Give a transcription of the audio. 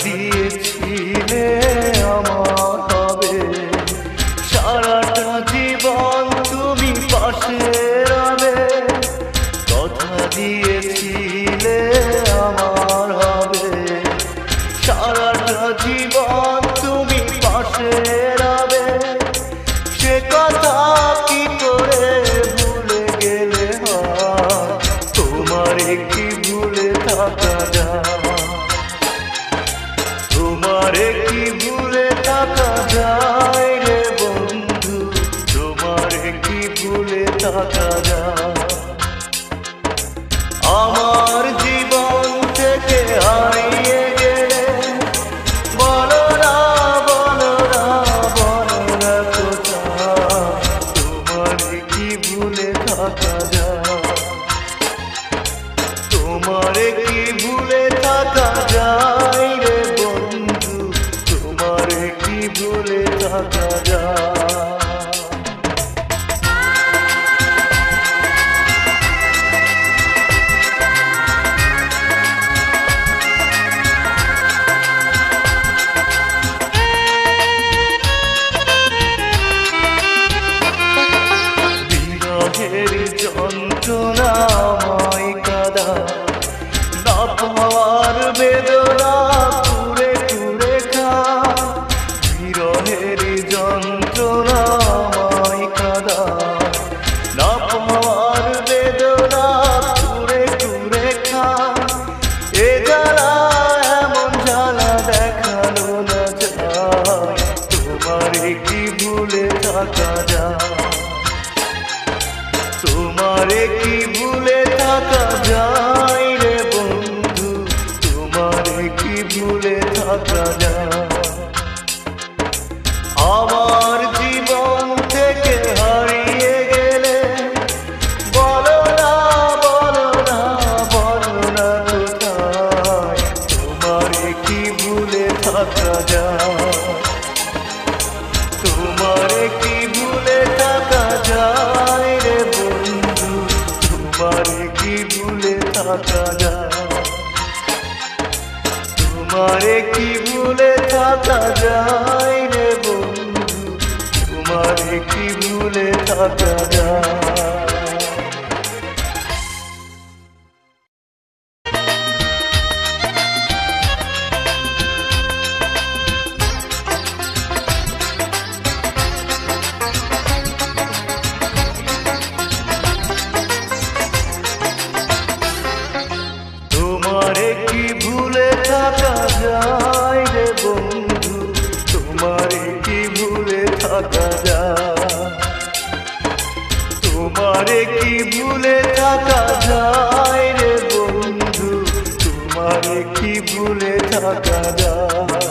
দিয়েছিলে আমার হবে, সারাটা জীবন তুমি পাশে রবে। কথা দিয়েছিলে আমার হবে, সারাটা জীবন তুমি পাশে রবে। সে কথা কি করে ভুলে গেলে হয়, তোমারে কি ভুলে থাকা যায়, তোমারে কি ভুলে থাকা যায় রে বন্ধু, তোমারে কি ভুলে থাকা যায়। আমার জীবন থেকে হারিয়ে গেলে বলো না বলো না বলো না কোথায়, তোমারে কি ভুলে থাকা যায়, তোমারে কি ভুলে থাকা যায় রে বন্ধু, তোমারে কি ভুলে থাকা যায়। যন্ত্রণাময় কাদা না পাওয়ার বেদনা কুড়ে কুড়ে খা, বিরহের যন্ত্রণাময় কাদা না পাওয়ার বেদনা কুড়ে কুড়ে খা। এ জ্বালা এমন জ্বালা দেখানো না যায়, তোমারে কি ভুলে থাকা যায়, তোমারে কি ভুলে থাকা যায় রে বন্ধু, তোমারে কি ভুলে থাকা যায়। আমার জীবন থেকে হারিয়ে গেলে বলো না বলো না বলো না কোথায়, তোমারে কি ভুলে থাকা যায়, তোমারে কি ভুলে থাকা যায় রে বন্ধু, তোমারে কি ভুলে থাকা যায়, তোমারে কি ভুলে থাকা যায় রে বন্ধু, তোমারে কি ভুলে থাকা যায়। তোমারে কি ভুলে থাকা যায় রে বন্ধু, তোমারে কি ভুলে থাকা যায়, তোমারে কি ভুলে থাকা যায় রে বন্ধু, তোমারে কি ভুলে থাকা যায়।